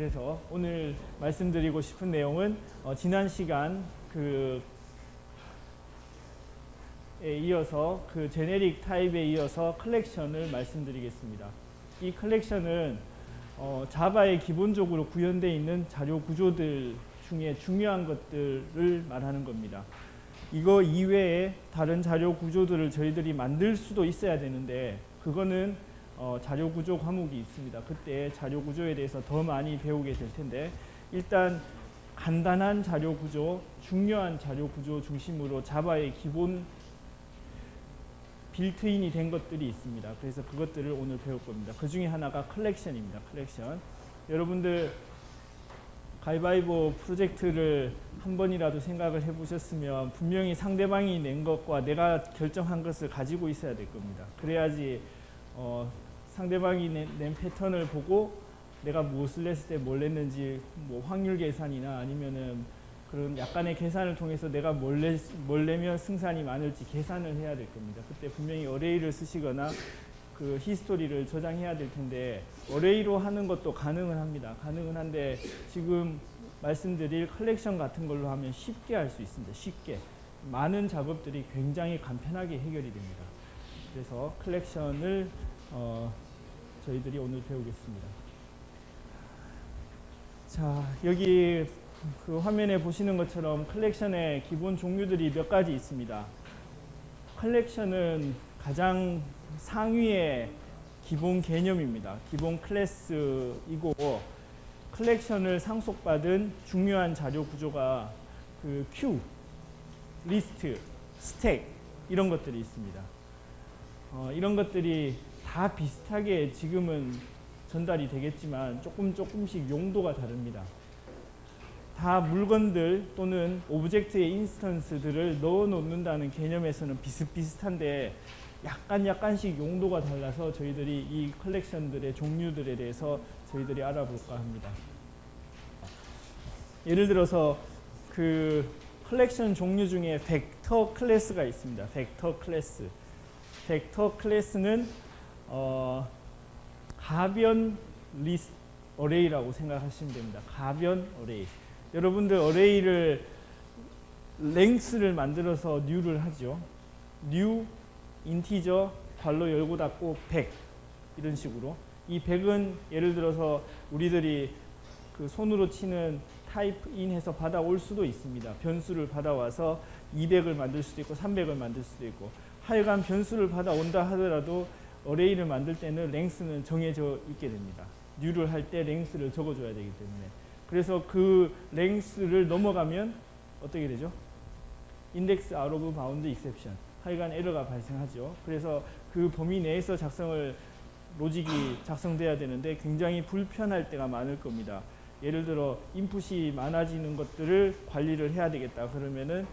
그래서 오늘 말씀드리고 싶은 내용은 지난 시간 에 이어서 그 제네릭 타입에 이어서 컬렉션을 말씀드리겠습니다. 이 컬렉션은 자바에 기본적으로 구현되어 있는 자료 구조들 중에 중요한 것들을 말하는 겁니다. 이거 이외에 다른 자료 구조들을 저희들이 만들 수도 있어야 되는데 그거는 자료 구조 과목이 있습니다. 그때 자료 구조에 대해서 더 많이 배우게 될 텐데 일단 간단한 자료 구조, 중요한 자료 구조 중심으로 자바의 기본 빌트인이 된 것들이 있습니다. 그래서 그것들을 오늘 배울 겁니다. 그 중에 하나가 컬렉션입니다. 컬렉션. 여러분들 가위바위보 프로젝트를 한 번이라도 생각을 해보셨으면 분명히 상대방이 낸 것과 내가 결정한 것을 가지고 있어야 될 겁니다. 그래야지 상대방이 낸 패턴을 보고 내가 무엇을 냈을 때 뭘 냈는지 뭐 확률 계산이나 아니면은 그런 약간의 계산을 통해서 내가 뭘 내면 승산이 많을지 계산을 해야 될 겁니다. 그때 분명히 어레이를 쓰시거나 그 히스토리를 저장해야 될 텐데 어레이로 하는 것도 가능은 합니다. 가능은 한데 지금 말씀드릴 컬렉션 같은 걸로 하면 쉽게 할 수 있습니다. 쉽게. 많은 작업들이 굉장히 간편하게 해결이 됩니다. 그래서 컬렉션을 저희들이 오늘 배우겠습니다. 자, 여기 그 화면에 보시는 것처럼 컬렉션의 기본 종류들이 몇 가지 있습니다. 컬렉션은 가장 상위의 기본 개념입니다. 기본 클래스이고 컬렉션을 상속받은 중요한 자료 구조가 그 큐, 리스트, 스택 이런 것들이 있습니다. 이런 것들이 다 비슷하게 지금은 전달이 되겠지만 조금씩 용도가 다릅니다. 다 물건들 또는 오브젝트의 인스턴스들을 넣어 놓는다는 개념에서는 비슷비슷한데 약간씩 용도가 달라서 저희들이 이 컬렉션들의 종류들에 대해서 저희들이 알아볼까 합니다. 예를 들어서 그 컬렉션 종류 중에 벡터 클래스가 있습니다. 벡터 클래스. 벡터 클래스는 가변 리스트 어레이라고 생각하시면 됩니다. 가변 어레이. 여러분들 어레이를 랭스를 만들어서 뉴를 하죠. 뉴, 인티저, 괄호 열고 닫고 100 이런 식으로. 이 100은 예를 들어서 우리들이 그 손으로 치는 타이프 인해서 받아올 수도 있습니다. 변수를 받아와서 200을 만들 수도 있고 300을 만들 수도 있고 하여간 변수를 받아온다 하더라도 어레이를 만들 때는 랭스는 정해져 있게 됩니다. 뉴를 할 때 랭스를 적어줘야 되기 때문에. 그래서 그 랭스를 넘어가면 어떻게 되죠? 인덱스 아웃 오브 바운드 익셉션. 하여간 에러가 발생하죠. 그래서 그 범위 내에서 로직이 작성돼야 되는데 굉장히 불편할 때가 많을 겁니다. 예를 들어 인풋이 많아지는 것들을 관리를 해야 되겠다. 그러면은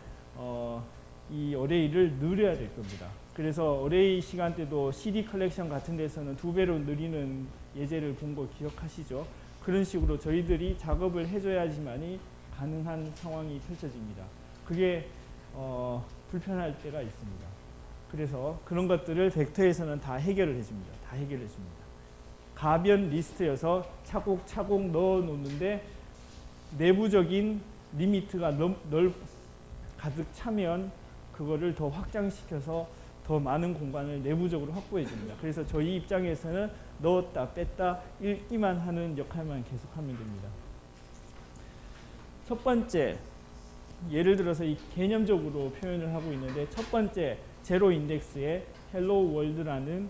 이 어레이를 늘려야 될 겁니다. 그래서 어레이 시간대도 CD 컬렉션 같은 데서는 2배로 늘리는 예제를 본 거 기억하시죠? 그런 식으로 저희들이 작업을 해줘야지만이 가능한 상황이 펼쳐집니다. 그게 불편할 때가 있습니다. 그래서 그런 것들을 벡터에서는 다 해결을 해줍니다. 다 해결해 줍니다. 가변 리스트여서 차곡차곡 넣어 놓는데 내부적인 리미트가 가득 차면 그거를 더 확장시켜서 더 많은 공간을 내부적으로 확보해 줍니다. 그래서 저희 입장에서는 넣었다 뺐다 읽기만 하는 역할만 계속하면 됩니다. 첫 번째, 예를 들어서 이 개념적으로 표현을 하고 있는데 첫 번째 제로 인덱스에 헬로 월드라는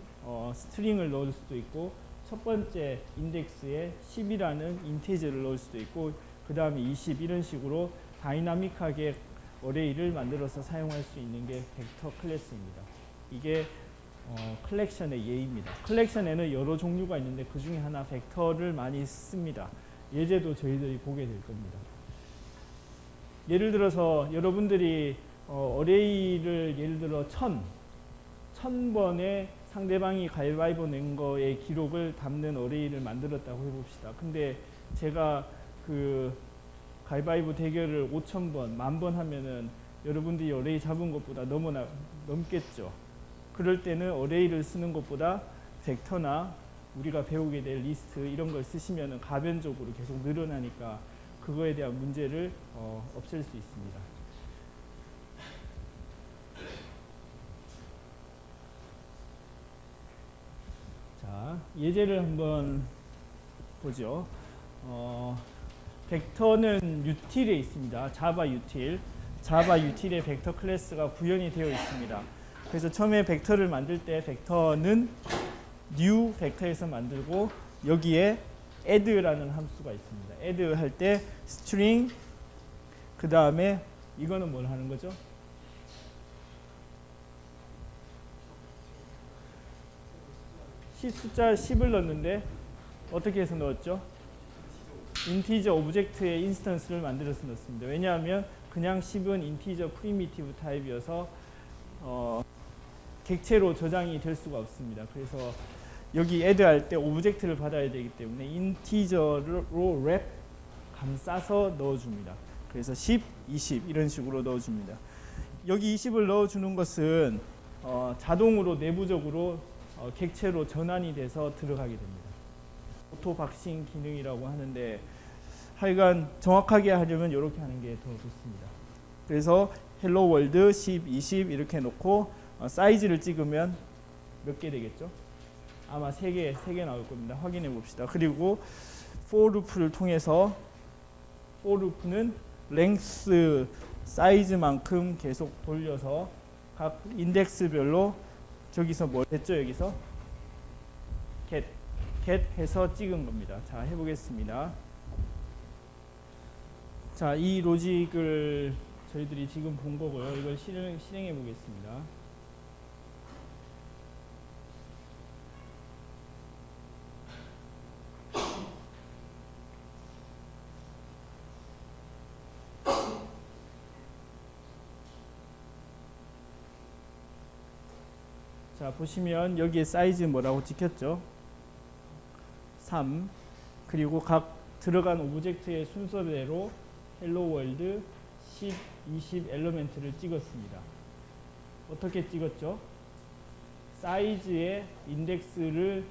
스트링을 넣을 수도 있고 첫 번째 인덱스에 10이라는 인티저를 넣을 수도 있고 그 다음에 20 이런 식으로 다이나믹하게 어레이를 만들어서 사용할 수 있는 게 벡터 클래스입니다. 이게 컬렉션의 예입니다. 컬렉션에는 여러 종류가 있는데 그 중에 하나 벡터를 많이 씁니다. 예제도 저희들이 보게 될 겁니다. 예를 들어서 여러분들이 어레이를 예를 들어 1000번의 상대방이 가위바위보 낸 거의 기록을 담는 어레이를 만들었다고 해봅시다. 근데 제가 그 가위바위보 대결을 5000번, 10,000번 하면은 여러분들이 어레이 잡은 것보다 넘겠죠. 그럴 때는 어레이를 쓰는 것보다 벡터나 우리가 배우게 될 리스트 이런 걸 쓰시면 가변적으로 계속 늘어나니까 그거에 대한 문제를 없앨 수 있습니다. 자, 예제를 한번 보죠. 벡터는 util에 있습니다. 자바 util. 자바 util의 벡터 클래스가 구현이 되어 있습니다. 그래서 처음에 벡터를 만들 때 벡터는 new 벡터에서 만들고 여기에 add라는 함수가 있습니다. add 할 때 string 그 다음에 이거는 뭘 하는 거죠? 숫자 10을 넣었는데 어떻게 해서 넣었죠? 인티저 오브젝트의 인스턴스를 만들어서 넣습니다. 왜냐하면 그냥 10은 인티저 프리미티브 타입이어서 객체로 저장이 될 수가 없습니다. 그래서 여기 add 할 때 오브젝트를 받아야 되기 때문에 인티저로 랩 감싸서 넣어줍니다. 그래서 10, 20 이런 식으로 넣어줍니다. 여기 20을 넣어주는 것은 자동으로 내부적으로 객체로 전환이 돼서 들어가게 됩니다. 오토 박싱 기능이라고 하는데 하여간 정확하게 하려면 이렇게 하는 게 더 좋습니다. 그래서 헬로 월드 10, 20 이렇게 놓고 사이즈를 찍으면 몇 개 되겠죠? 아마 3개 나올 겁니다. 확인해 봅시다. 그리고 for loop를 통해서 for loop는 length 사이즈만큼 계속 돌려서 각 인덱스별로 저기서 뭘 했죠? 여기서 get 해서 찍은 겁니다. 자, 해보겠습니다. 자, 이 로직을 저희들이 지금 본 거고요. 이걸 실행해 보겠습니다. 자, 보시면 여기에 사이즈 뭐라고 찍혔죠? 3. 그리고 각 들어간 오브젝트의 순서대로 헬로 월드 10, 20 엘리멘트를 찍었습니다. 어떻게 찍었죠? 사이즈의 인덱스를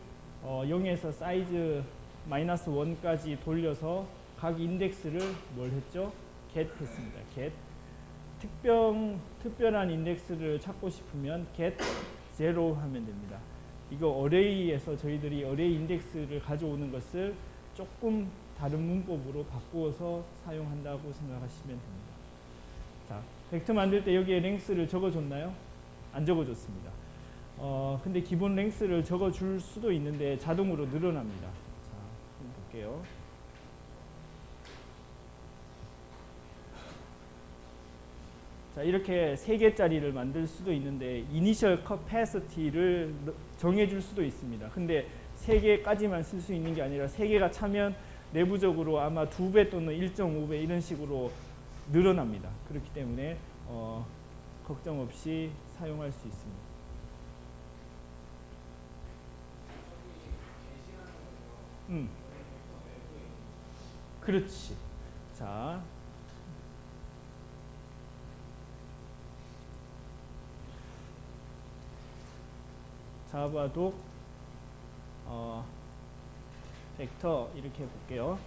0에서 사이즈 마이너스 1까지 돌려서 각 인덱스를 뭘 했죠? get 했습니다. get. 특별한 인덱스를 찾고 싶으면 get 0 하면 됩니다. 이거 어레이에서 저희들이 어레이 인덱스를 가져오는 것을 조금 다른 문법으로 바꾸어서 사용한다고 생각하시면 됩니다. 자, 벡터 만들 때 여기에 랭스를 적어줬나요? 안 적어줬습니다. 근데 기본 랭스를 적어줄 수도 있는데 자동으로 늘어납니다. 자, 한번 볼게요. 자, 이렇게 3개짜리를 만들 수도 있는데 이니셜 커패시티를 정해줄 수도 있습니다. 근데 3개까지만 쓸 수 있는 게 아니라 3개가 차면 내부적으로 아마 2배 또는 1.5배 이런 식으로 늘어납니다. 그렇기 때문에 걱정 없이 사용할 수 있습니다. 그렇지. 자, 자바도 벡터 이렇게 볼게요.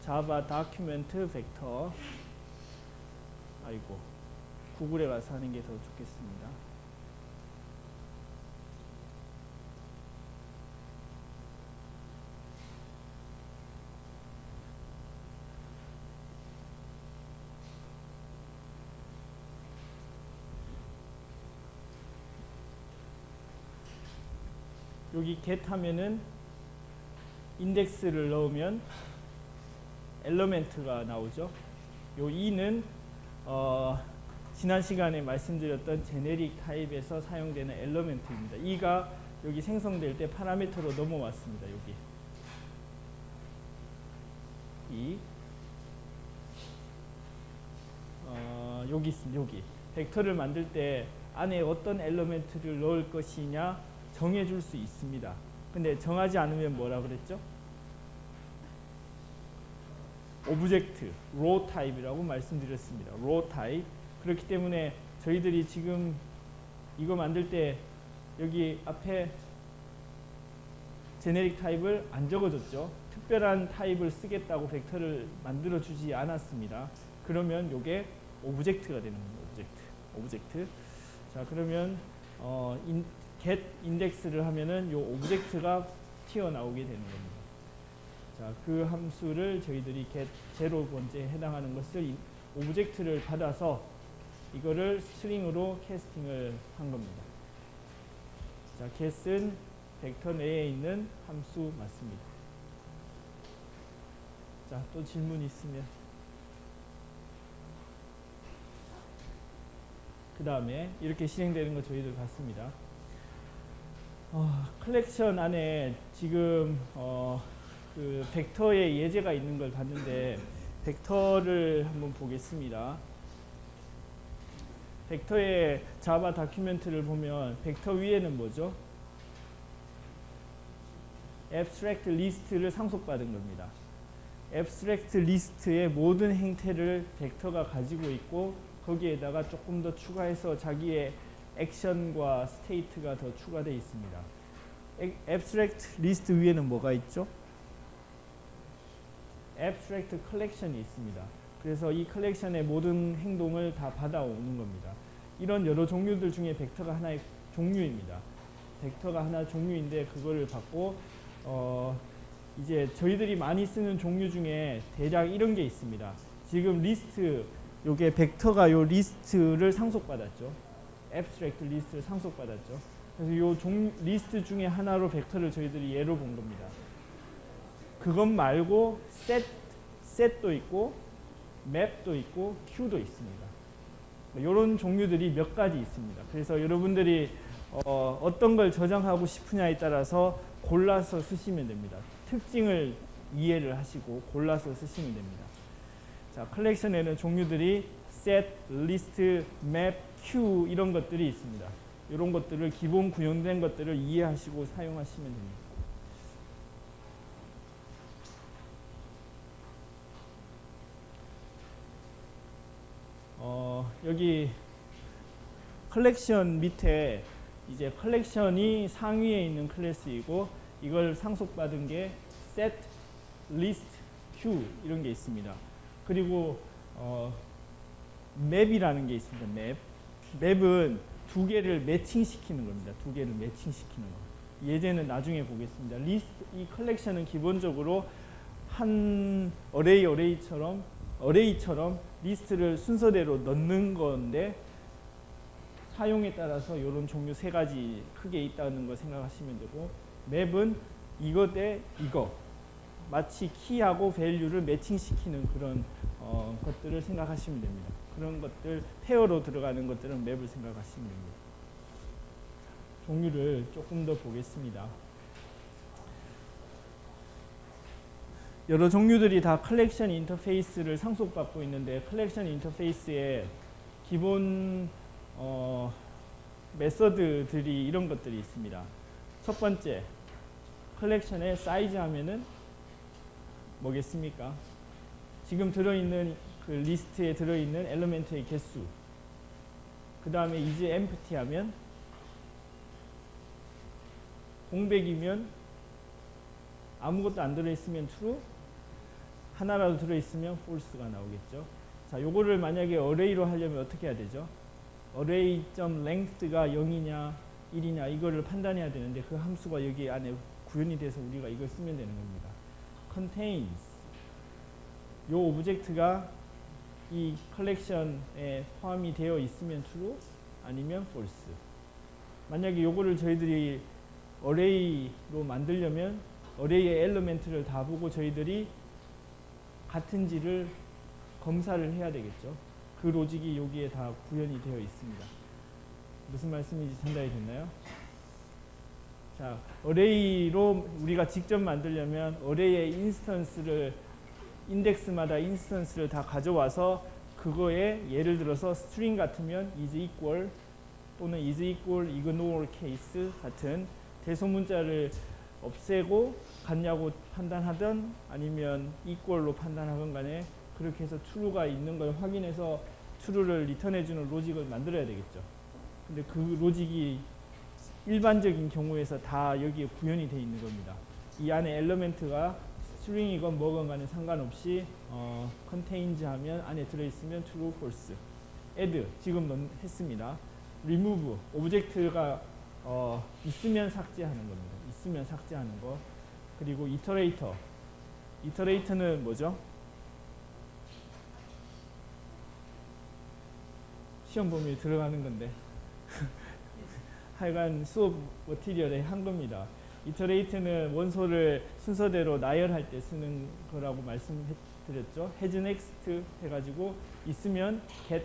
자바 다큐멘트 벡터. 아이고, 구글에 가서 하는 게 더 좋겠습니다. 여기 get 하면은 인덱스를 넣으면 엘리멘트가 나오죠. 요 2는 지난 시간에 말씀드렸던 제네릭 타입에서 사용되는 엘리멘트입니다. 2가 여기 생성될 때 파라미터로 넘어왔습니다. 여기 2 여기 있습니다. 여기 벡터를 만들 때 안에 어떤 엘리멘트를 넣을 것이냐 정해줄 수 있습니다. 근데 정하지 않으면 뭐라 그랬죠? 오브젝트, raw 타입이라고 말씀드렸습니다. raw 타입. 그렇기 때문에 저희들이 지금 이거 만들 때 여기 앞에 제네릭 타입을 안 적어줬죠. 특별한 타입을 쓰겠다고 벡터를 만들어 주지 않았습니다. 그러면 이게 오브젝트가 되는 겁니다. 오브젝트. 자, 그러면 get index를 하면은 이 오브젝트가 튀어나오게 되는 겁니다. 자, 그 함수를 저희들이 get 0번째에 해당하는 것을 오브젝트를 받아서 이거를 스트링으로 캐스팅을 한 겁니다. 자, get은 벡터 내에 있는 함수 맞습니다. 자, 또 질문 있으면. 그 다음에 이렇게 실행되는 거 저희들 봤습니다. 컬렉션 안에 지금 그 벡터의 예제가 있는 걸 봤는데 벡터를 한번 보겠습니다. 벡터의 자바 다큐멘트를 보면 벡터 위에는 뭐죠? abstract list를 상속받은 겁니다. abstract list의 모든 행태를 벡터가 가지고 있고 거기에다가 조금 더 추가해서 자기의 액션과 스테이트가 더 추가되어 있습니다. abstract list 위에는 뭐가 있죠? abstract collection이 있습니다. 그래서 이 컬렉션의 모든 행동을 다 받아오는 겁니다. 이런 여러 종류들 중에 벡터가 하나의 종류입니다. 벡터가 하나 종류인데 그거를 받고 이제 저희들이 많이 쓰는 종류 중에 대략 이런 게 있습니다. 지금 리스트, 요게 벡터가 요 리스트를 상속받았죠. abstract 리스트를 상속받았죠. 그래서 요 리스트 중에 하나로 벡터를 저희들이 예로 본 겁니다. 그것 말고 set도 있고 맵도 있고 queue도 있습니다. 이런 종류들이 몇 가지 있습니다. 그래서 여러분들이 어떤 걸 저장하고 싶으냐에 따라서 골라서 쓰시면 됩니다. 특징을 이해를 하시고 골라서 쓰시면 됩니다. 자, 컬렉션에는 종류들이 set, list, map, queue 이런 것들이 있습니다. 이런 것들을 기본 구현된 것들을 이해하시고 사용하시면 됩니다. 여기 컬렉션 밑에 이제 컬렉션이 상위에 있는 클래스이고 이걸 상속받은 게 set, list, queue 이런 게 있습니다. 그리고 맵이라는 게 있습니다. 맵은 두 개를 매칭시키는 겁니다. 두 개를 매칭시키는 거. 예제는 나중에 보겠습니다. 이 컬렉션은 기본적으로 한 어레이처럼 리스트를 순서대로 넣는 건데 사용에 따라서 이런 종류 세 가지 크게 있다는 거 생각하시면 되고 맵은 이거 대 이거 마치 키하고 밸류를 매칭시키는 그런 것들을 생각하시면 됩니다. 그런 것들 페어로 들어가는 것들은 맵을 생각하시면 됩니다. 종류를 조금 더 보겠습니다. 여러 종류들이 다 컬렉션 인터페이스를 상속받고 있는데 컬렉션 인터페이스에 기본 메서드들이 이런 것들이 있습니다. 첫 번째, 컬렉션의 사이즈 하면은 뭐겠습니까? 지금 들어있는 그 리스트에 들어있는 엘리멘트의 개수. 그 다음에 is empty 하면 공백이면 아무것도 안 들어있으면 true, 하나라도 들어있으면 false가 나오겠죠. 자, 요거를 만약에 array로 하려면 어떻게 해야 되죠? array.length가 0이냐 1이냐 이거를 판단해야 되는데 그 함수가 여기 안에 구현이 돼서 우리가 이걸 쓰면 되는 겁니다. contains 요 오브젝트가 이 컬렉션에 포함이 되어 있으면 true 아니면 false. 만약에 요거를 저희들이 array로 만들려면 array의 엘리멘트를 다 보고 저희들이 같은지를 검사를 해야 되겠죠. 그 로직이 여기에 다 구현이 되어 있습니다. 무슨 말씀인지 전달이 됐나요? 자, array로 우리가 직접 만들려면 array의 인스턴스를 인덱스마다 인스턴스를 다 가져와서 그거에 예를 들어서 string 같으면 is equal 또는 is equal ignore case 같은 대소문자를 없애고 같냐고 판단하든 아니면 equal로 판단하건 간에 그렇게 해서 true가 있는 걸 확인해서 true를 리턴해주는 로직을 만들어야 되겠죠. 근데 그 로직이 일반적인 경우에서 다 여기에 구현이 되어 있는 겁니다. 이 안에 엘리멘트가 스트링이건 뭐건 간에 상관없이 contains 하면 안에 들어있으면 true, false. add 지금 했습니다. remove 오브젝트가 있으면 삭제하는 겁니다. 있으면 삭제하는 거. 그리고 iterator. iterator는 뭐죠? 시험 범위에 들어가는 건데 하여간 수업 머티리얼에 한 겁니다. iterator는 원소를 순서대로 나열할 때 쓰는 거라고 말씀드렸죠. has next 해가지고 있으면 get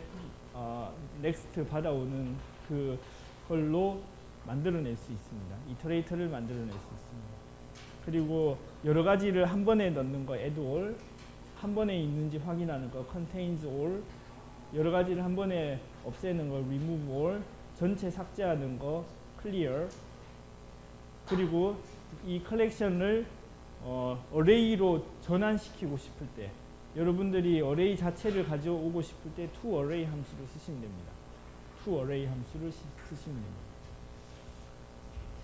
next 받아오는 그걸로 만들어낼 수 있습니다. iterator를 만들어낼 수 있습니다. 그리고 여러 가지를 한 번에 넣는 거 add all, 한 번에 있는지 확인하는 거 contains all, 여러 가지를 한 번에 없애는 거 remove all, 전체 삭제하는 거 clear. 그리고 이 컬렉션을 어레이로 전환시키고 싶을 때, 여러분들이 어레이 자체를 가져오고 싶을 때 toArray 함수를 쓰시면 됩니다. toArray 함수를 쓰시면 됩니다.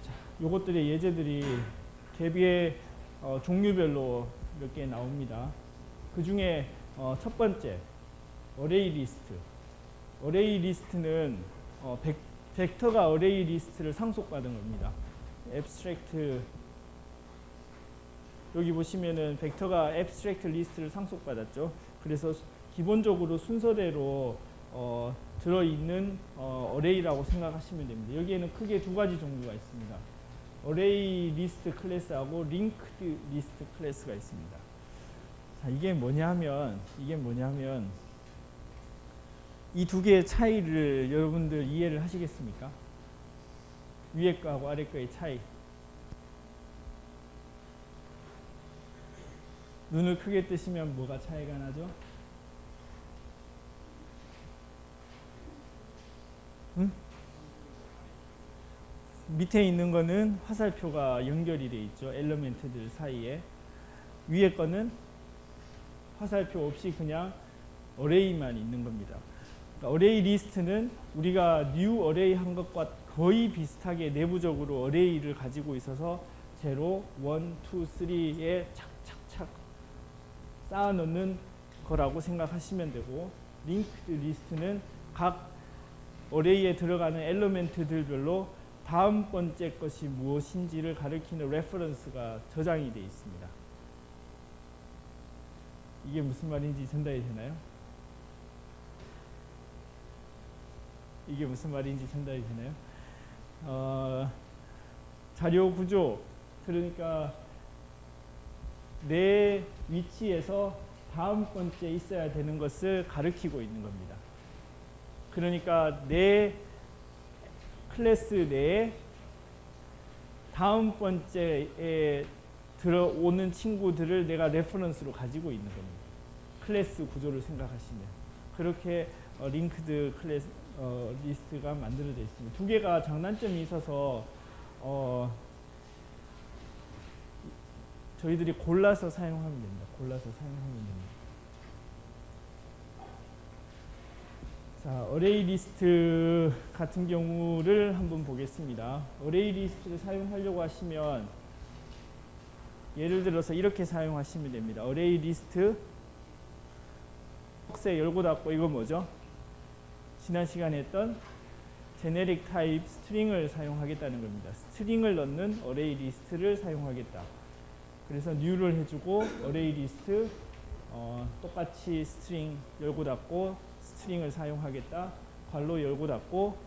자, 요것들의 예제들이 대비의 종류별로 몇 개 나옵니다. 그 중에 첫 번째 어레이 리스트. 어레이 리스트는 벡터가 어레이 리스트를 상속받은 겁니다. abstract 여기 보시면은 벡터가 abstract 리스트를 상속받았죠. 그래서 기본적으로 순서대로 들어있는 어레이라고 생각하시면 됩니다. 여기에는 크게 두 가지 종류가 있습니다. 어레이 리스트 클래스하고 링크드 리스트 클래스가 있습니다. 자, 이게 뭐냐면 이 두 개의 차이를 여러분들 이해를 하시겠습니까? 위에 거하고 아래 거의 차이. 눈을 크게 뜨시면 뭐가 차이가 나죠? 응? 밑에 있는 거는 화살표가 연결이 돼 있죠. 엘리멘트들 사이에. 위에 거는 화살표 없이 그냥 어레이만 있는 겁니다. 그러니까 어레이 리스트는 우리가 new 어레이 한 것과 거의 비슷하게 내부적으로 어레이를 가지고 있어서 0, 1, 2, 3에 착착착 쌓아 놓는 거라고 생각하시면 되고, 링크드 리스트는 각 어레이에 들어가는 엘리멘트들별로 다음 번째 것이 무엇인지를 가리키는 레퍼런스가 저장이 되어 있습니다. 이게 무슨 말인지 전달이 되나요? 이게 무슨 말인지 전달이 되나요? 자료 구조, 그러니까 내 위치에서 다음 번째 있어야 되는 것을 가리키고 있는 겁니다. 그러니까 내 클래스 내에 다음 번째에 들어오는 친구들을 내가 레퍼런스로 가지고 있는 겁니다. 클래스 구조를 생각하시면 그렇게 링크드 클래스 리스트가 만들어져 있습니다. 두 개가 장단점이 있어서 저희들이 골라서 사용하면 됩니다. 골라서 사용하면 됩니다. 자, 어레이 리스트 같은 경우를 한번 보겠습니다. 어레이 리스트를 사용하려고 하시면 예를 들어서 이렇게 사용하시면 됩니다. 어레이 리스트 박스에 열고 닫고, 이거 뭐죠? 지난 시간에 했던 제네릭 타입 스트링을 사용하겠다는 겁니다. 스트링을 넣는 어레이 리스트를 사용하겠다. 그래서 new를 해주고 어레이 리스트 똑같이 스트링 열고 닫고 스트링을 사용하겠다. 괄호 열고 닫고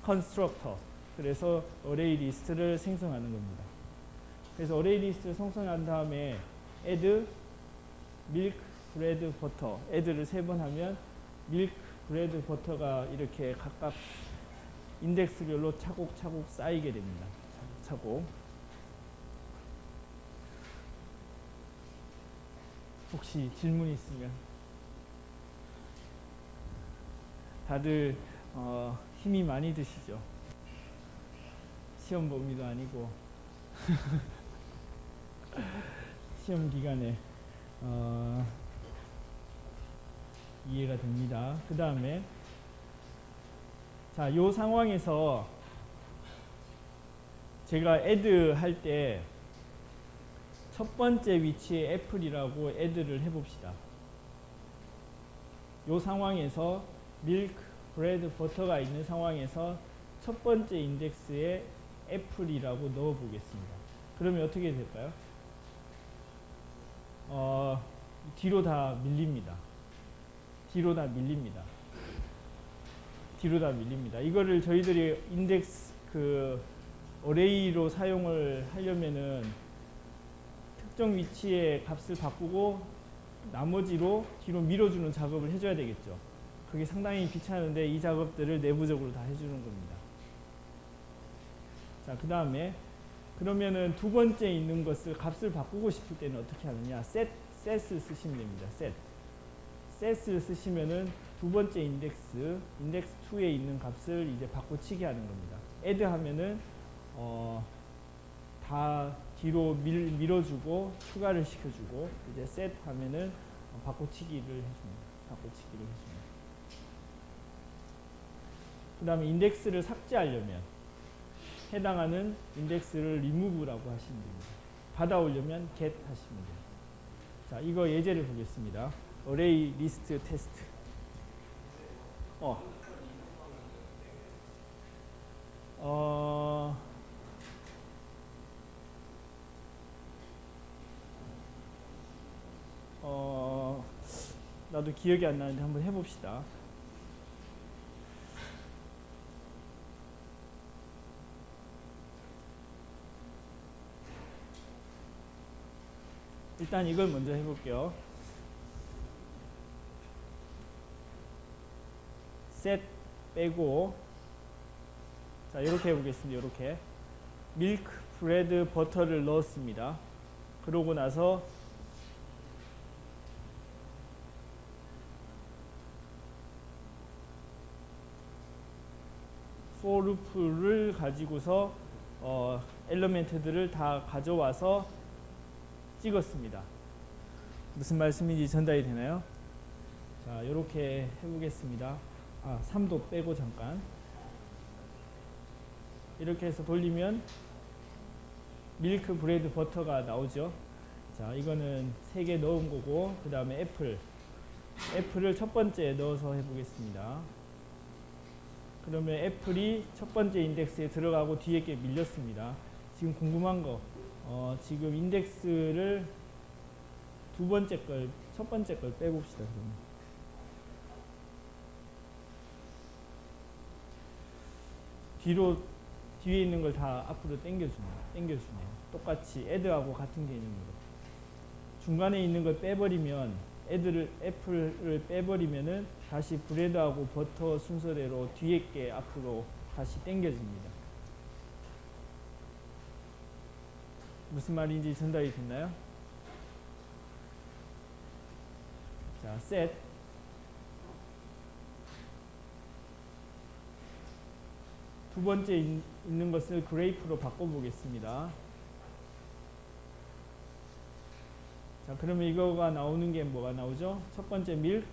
constructor. 그래서 어레이 리스트를 생성하는 겁니다. 그래서 어레이 리스트를 생성한 다음에 add milk, bread, butter. add를 3번 하면 milk, bread, butter가 이렇게 각각 인덱스별로 차곡차곡 쌓이게 됩니다. 차곡차곡. 혹시 질문 있으면. 다들 힘이 많이 드시죠? 시험 범위도 아니고 시험 기간에 이해가 됩니다. 그 다음에 자, 요 상황에서 제가 add 할 때 첫 번째 위치에 애플이라고 add를 해봅시다. 이 상황에서 밀크, 브레드, 버터가 있는 상황에서 첫 번째 인덱스에 애플이라고 넣어 보겠습니다. 그러면 어떻게 될까요? 뒤로 다 밀립니다. 뒤로 다 밀립니다. 뒤로 다 밀립니다. 이거를 저희들이 인덱스 어레이로 사용을 하려면은 특정 위치에 값을 바꾸고 나머지로 뒤로 밀어주는 작업을 해줘야 되겠죠. 그게 상당히 귀찮은데 이 작업들을 내부적으로 다 해주는 겁니다. 자, 그 다음에 그러면은 두 번째 있는 것을 값을 바꾸고 싶을 때는 어떻게 하느냐? set을 쓰시면 됩니다. set을 쓰시면은 두 번째 인덱스 2에 있는 값을 이제 바꿔치기 하는 겁니다. add 하면은 다 뒤로 밀어주고 추가를 시켜주고, 이제 set 하면은 바꿔치기를 해줍니다. 그 다음에 인덱스를 삭제하려면 해당하는 인덱스를 remove라고 하시면 됩니다. 받아오려면 get 하시면 돼요. 자, 이거 예제를 보겠습니다. array list test. 나도 기억이 안 나는데 한번 해봅시다. 일단 이걸 먼저 해볼게요. set 빼고, 자, 이렇게 해보겠습니다. 이렇게 밀크, 브레드, 버터를 넣었습니다. 그러고 나서 for loop를 가지고서 엘리멘트들을 다 가져와서 찍었습니다. 무슨 말씀인지 전달이 되나요? 자, 이렇게 해보겠습니다. 3도 빼고 잠깐. 이렇게 해서 돌리면 밀크, 브레드, 버터가 나오죠. 자, 이거는 3개 넣은 거고, 그 다음에 애플을 첫 번째에 넣어서 해보겠습니다. 그러면 애플이 첫 번째 인덱스에 들어가고 뒤에 게 밀렸습니다. 지금 궁금한 거, 지금 인덱스를 첫 번째 걸 빼봅시다. 그러면. 뒤에 있는 걸 다 앞으로 당겨주네요. 똑같이 add하고 같은 개념으로. 중간에 있는 걸 빼버리면, 애플을 빼버리면은 다시 브레드하고 버터 순서대로 뒤에 게 앞으로 다시 당겨집니다. 무슨 말인지 전달이 됐나요? 자, set. 두 번째 있는 것을 grape로 바꿔보겠습니다. 자, 그러면 이거가 나오는 게 뭐가 나오죠? 첫 번째 milk,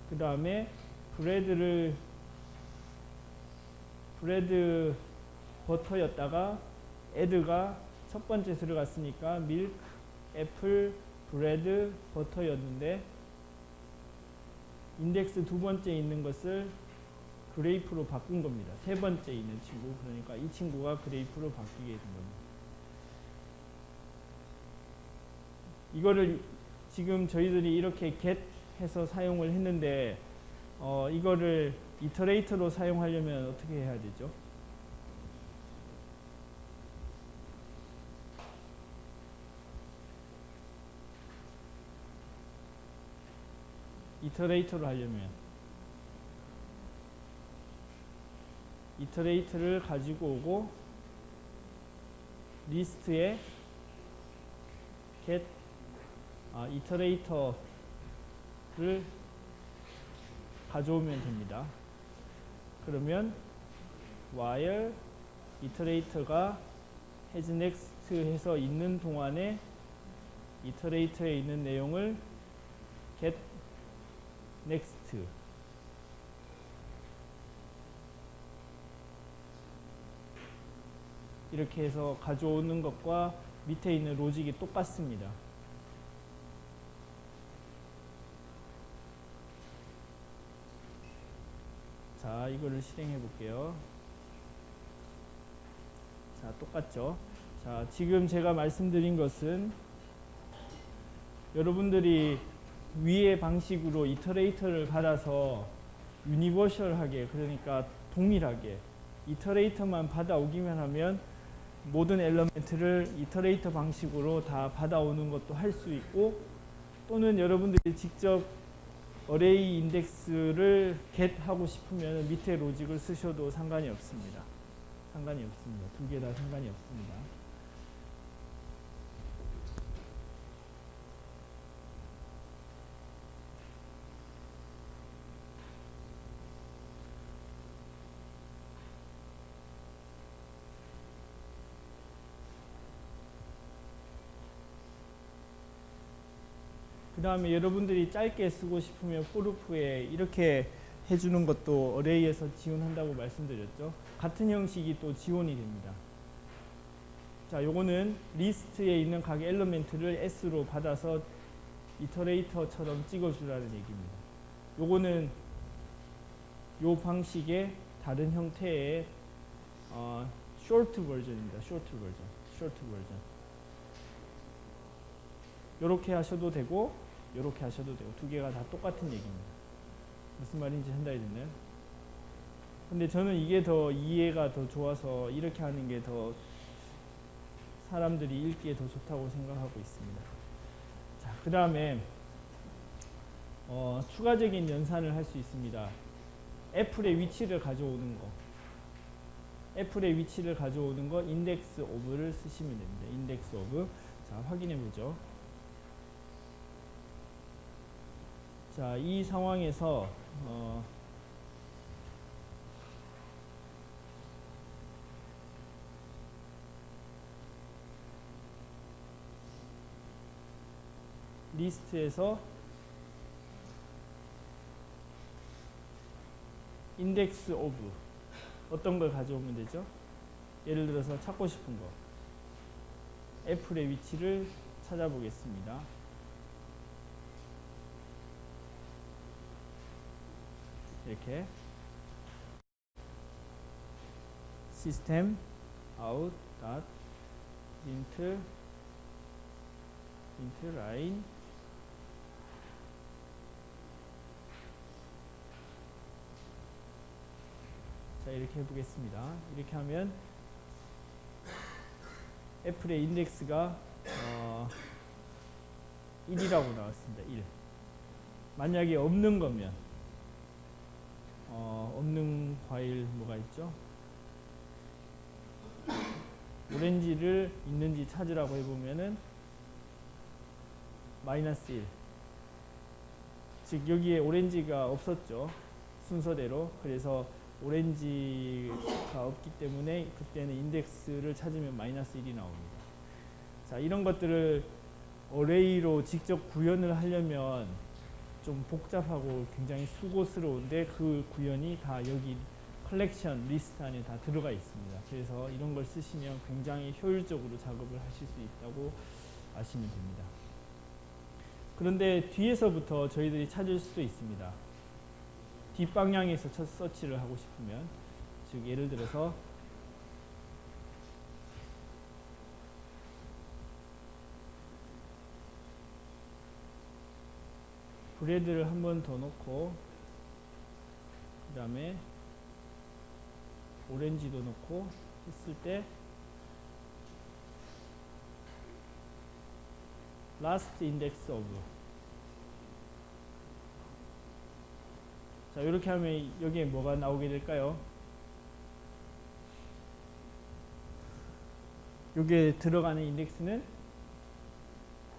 그 다음에 브레드 버터였다가 add가 첫 번째 들어갔으니까 milk, 애플, 브레드, 버터였는데 인덱스 두 번째 있는 것을 그레이프로 바꾼 겁니다. 세 번째 있는 친구, 그러니까 이 친구가 그레이프로 바뀌게 된 겁니다. 이거를 지금 저희들이 이렇게 get 해서 사용을 했는데 이거를 이터레이터로 사용하려면 어떻게 해야 되죠? 이터레이터로 하려면 이터레이터를 가지고 오고 리스트에 get 이터레이터를 가져오면 됩니다. 그러면 while 이터레이터가 has next 해서 있는 동안에 이터레이터에 있는 내용을 get next 이렇게 해서 가져오는 것과 밑에 있는 로직이 똑같습니다. 자, 이거를 실행해 볼게요. 자, 똑같죠? 자, 지금 제가 말씀드린 것은 여러분들이 위의 방식으로 이터레이터를 받아서 유니버셜하게, 그러니까 동일하게 이터레이터만 받아오기만 하면 모든 엘리먼트를 이터레이터 방식으로 다 받아오는 것도 할 수 있고, 또는 여러분들이 직접 어레이 인덱스를 get 하고 싶으면 밑에 로직을 쓰셔도 상관이 없습니다. 상관이 없습니다. 두 개 다 상관이 없습니다. 그 다음에 여러분들이 짧게 쓰고 싶으면 포르프에 이렇게 해주는 것도 어레이에서 지원한다고 말씀드렸죠. 같은 형식이 또 지원이 됩니다. 자, 요거는 리스트에 있는 각 엘리먼트를 S로 받아서 이터레이터처럼 찍어주라는 얘기입니다. 요거는 요 방식의 다른 형태의 short 버전입니다. short 버전. 요렇게 하셔도 되고 요렇게 하셔도 되고 두 개가 다 똑같은 얘기입니다. 무슨 말인지 한다이 됐나요? 근데 저는 이게 더 이해가 더 좋아서 이렇게 하는 게 더 사람들이 읽기에 더 좋다고 생각하고 있습니다. 자, 그 다음에 추가적인 연산을 할 수 있습니다. 애플의 위치를 가져오는 거. 애플의 위치를 가져오는 거 인덱스 오브를 쓰시면 됩니다. 인덱스 오브. 자, 확인해 보죠. 자, 이 상황에서 리스트에서 인덱스 오브 어떤 걸 가져오면 되죠? 예를 들어서 찾고 싶은 거 애플의 위치를 찾아보겠습니다. 이렇게 system out int line 자, 이렇게 해보겠습니다. 이렇게 하면 애플의 인덱스가 1이라고 나왔습니다. 1. 만약에 없는 거면 없는 과일 뭐가 있죠? 오렌지를 있는지 찾으라고 해보면은 -1. 즉 여기에 오렌지가 없었죠. 순서대로. 그래서 오렌지가 없기 때문에 그때는 인덱스를 찾으면 -1이 나옵니다. 자, 이런 것들을 어레이로 직접 구현을 하려면 좀 복잡하고 굉장히 수고스러운데 그 구현이 다 여기 컬렉션 리스트 안에 다 들어가 있습니다. 그래서 이런 걸 쓰시면 굉장히 효율적으로 작업을 하실 수 있다고 아시면 됩니다. 그런데 뒤에서부터 저희들이 찾을 수도 있습니다. 뒷방향에서 서치를 하고 싶으면, 즉 예를 들어서 브레드를 한 번 더 넣고 그 다음에 오렌지도 넣고 했을 때 last index of. 자, 이렇게 하면 여기에 뭐가 나오게 될까요? 여기에 들어가는 인덱스는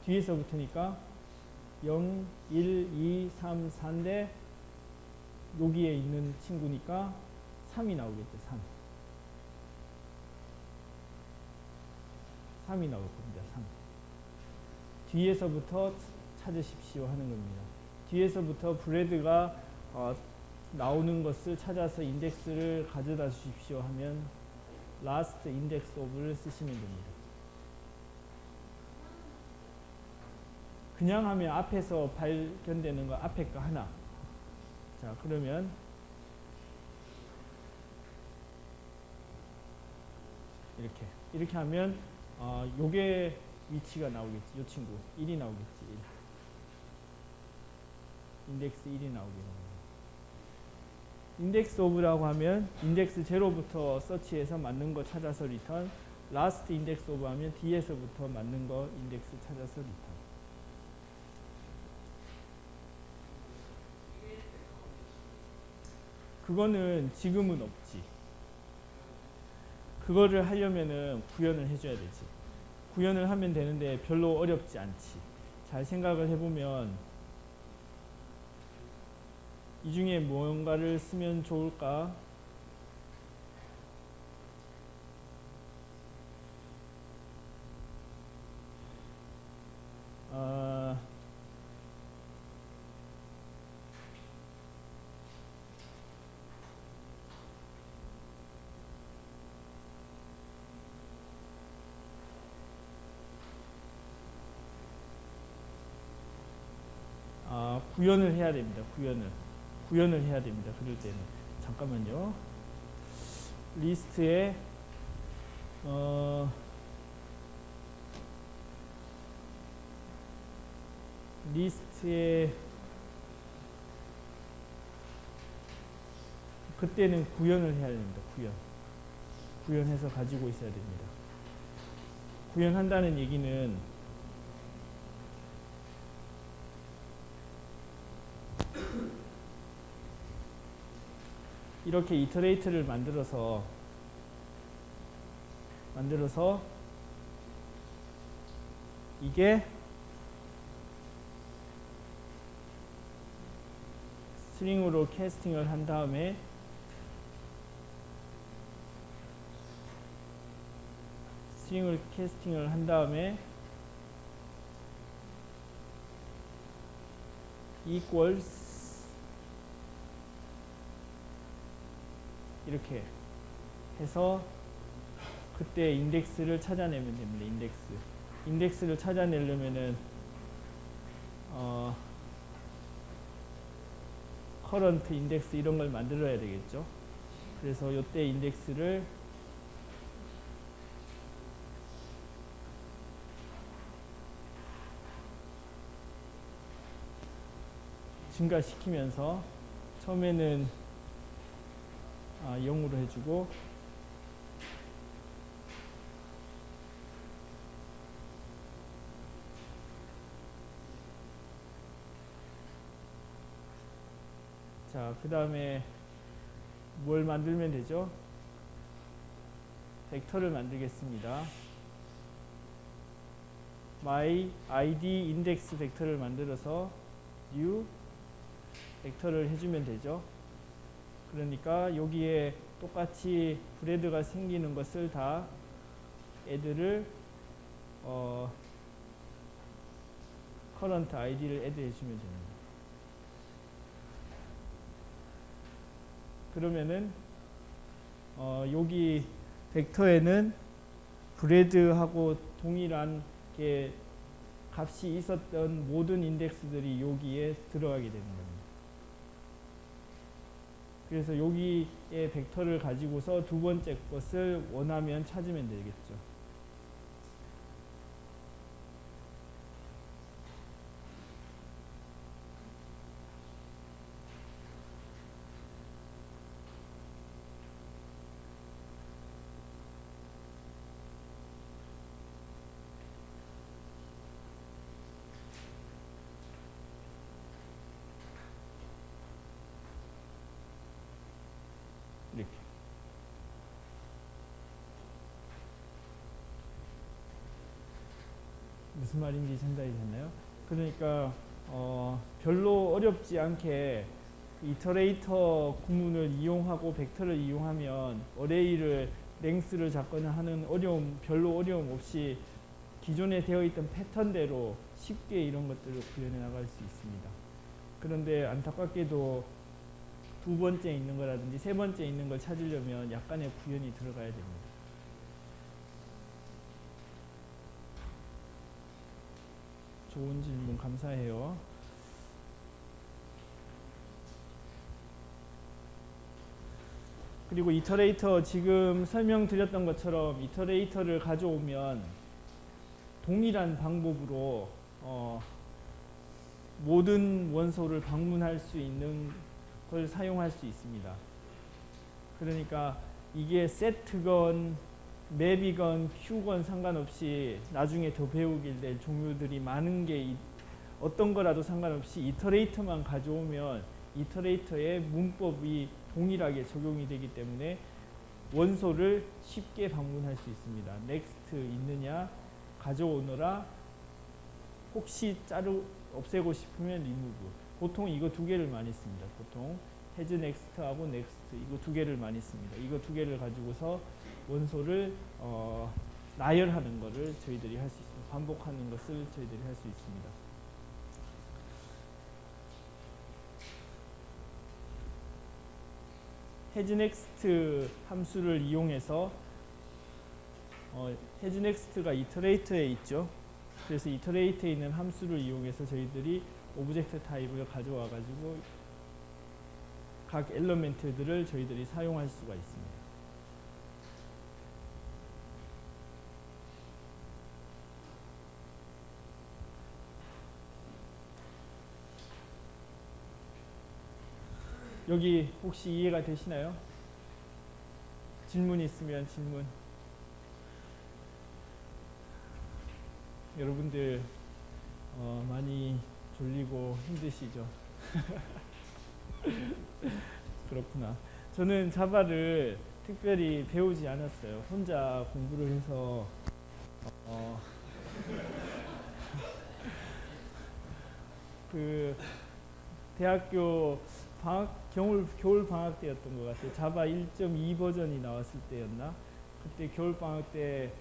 뒤에서부터니까 0, 1, 2, 3, 4인데 여기에 있는 친구니까 3이 나오겠죠. 3이 나올 겁니다. 3. 뒤에서부터 찾으십시오 하는 겁니다. 뒤에서부터 브레드가 나오는 것을 찾아서 인덱스를 가져다 주십시오 하면 last index of를 쓰시면 됩니다. 그냥 하면 앞에서 발견되는 거 앞에 거 하나. 자, 그러면 이렇게 하면 요게 위치가 나오겠지. 요 친구 1이 나오겠지. 1. 인덱스 1이 나오게 됩니다. 인덱스 오브라고 하면 인덱스 0부터 서치해서 맞는 거 찾아서 리턴, 라스트 인덱스 오브 하면 D에서부터 맞는 거 인덱스 찾아서 리턴. 그거는 지금은 없지. 그거를 하려면은 구현을 해줘야 되지. 구현을 하면 되는데 별로 어렵지 않지. 잘 생각을 해보면 이 중에 무언가를 쓰면 좋을까? 구현을 해야 됩니다. 구현을 해야 됩니다. 그럴 때는 잠깐만요. 리스트에 그때는 구현을 해야 됩니다. 구현해서 가지고 있어야 됩니다. 구현한다는 얘기는 이렇게 이터레이트를 만들어서 이게 스트링으로 캐스팅을 한 다음에 equals 이렇게 해서 그때 인덱스를 찾아내면 됩니다. 인덱스를 찾아내려면은 current 인덱스 이런 걸 만들어야 되겠죠. 그래서 이때 인덱스를 증가시키면서 처음에는 0으로 해주고 자, 그 다음에 뭘 만들면 되죠? 벡터를 만들겠습니다. my id index 벡터를 만들어서 new 벡터를 해주면 되죠. 그러니까 여기에 똑같이 브레드가 생기는 것을 다 add를 current id를 add 해주면 됩니다. 그러면은 여기 벡터에는 브레드하고 동일한 게 값이 있었던 모든 인덱스들이 여기에 들어가게 되는 겁니다. 그래서 여기에 벡터를 가지고서 두 번째 것을 원하면 찾으면 되겠죠. 이렇게. 무슨 말인지 전달이 됐나요? 그러니까 별로 어렵지 않게 이터레이터 구문을 이용하고 벡터를 이용하면 어레이를 랭스를 잡거나 하는 별로 어려움 없이 기존에 되어 있던 패턴대로 쉽게 이런 것들을 구현해 나갈 수 있습니다. 그런데 안타깝게도 두 번째 있는 거라든지 세 번째 있는 걸 찾으려면 약간의 구현이 들어가야 됩니다. 좋은 질문 감사해요. 그리고 이터레이터 지금 설명드렸던 것처럼 이터레이터를 가져오면 동일한 방법으로 모든 원소를 방문할 수 있는 걸 사용할 수 있습니다. 그러니까 이게 세트건 맵이건 큐건 상관없이 나중에 더 배우게 될 종류들이 많은 게 어떤 거라도 상관없이 이터레이터만 가져오면 이터레이터의 문법이 동일하게 적용이 되기 때문에 원소를 쉽게 방문할 수 있습니다. next 있느냐, 가져오너라, 혹시 없애고 싶으면 remove. 보통 이거 두 개를 많이 씁니다. 보통 has next하고 next 이거 두 개를 많이 씁니다. 이거 두 개를 가지고서 원소를 나열하는 것을 저희들이 할 수 있습니다. 반복하는 것을 저희들이 할 수 있습니다. has next 함수를 이용해서 has next가 이터레이터에 있죠. 그래서 이터레이터에 있는 함수를 이용해서 저희들이 오브젝트 타입을 가져와 가지고 각 엘리멘트들을 저희들이 사용할 수가 있습니다. 여기 혹시 이해가 되시나요? 질문 있으면 질문. 여러분들 많이 졸리고 힘드시죠? 그렇구나. 저는 자바를 특별히 배우지 않았어요. 혼자 공부를 해서 그 대학교 겨울 방학 때였던 것 같아요. 자바 1.2 버전이 나왔을 때였나? 그때 겨울 방학 때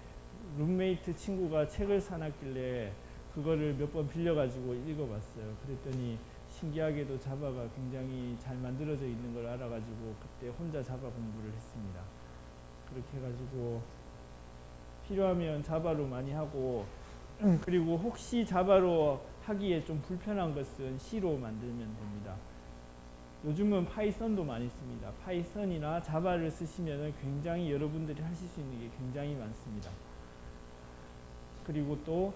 룸메이트 친구가 책을 사놨길래 그거를 몇 번 빌려가지고 읽어봤어요. 그랬더니 신기하게도 자바가 굉장히 잘 만들어져 있는 걸 알아가지고 그때 혼자 자바 공부를 했습니다. 그렇게 해가지고 필요하면 자바로 많이 하고 그리고 혹시 자바로 하기에 좀 불편한 것은 C로 만들면 됩니다. 요즘은 파이썬도 많이 씁니다. 파이썬이나 자바를 쓰시면 굉장히 여러분들이 하실 수 있는 게 굉장히 많습니다. 그리고 또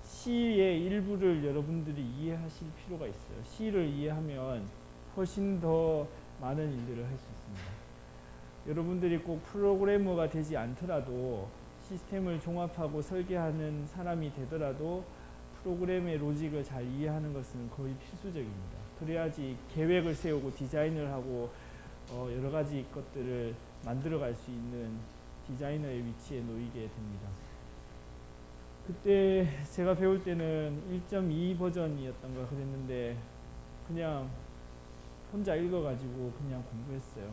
C의 일부를 여러분들이 이해하실 필요가 있어요. C를 이해하면 훨씬 더 많은 일들을 할 수 있습니다. 여러분들이 꼭 프로그래머가 되지 않더라도 시스템을 종합하고 설계하는 사람이 되더라도 프로그램의 로직을 잘 이해하는 것은 거의 필수적입니다. 그래야지 계획을 세우고 디자인을 하고 여러 가지 것들을 만들어갈 수 있는 디자이너의 위치에 놓이게 됩니다. 그때 제가 배울 때는 1.2 버전이었던가 그랬는데 그냥 혼자 읽어가지고 그냥 공부했어요.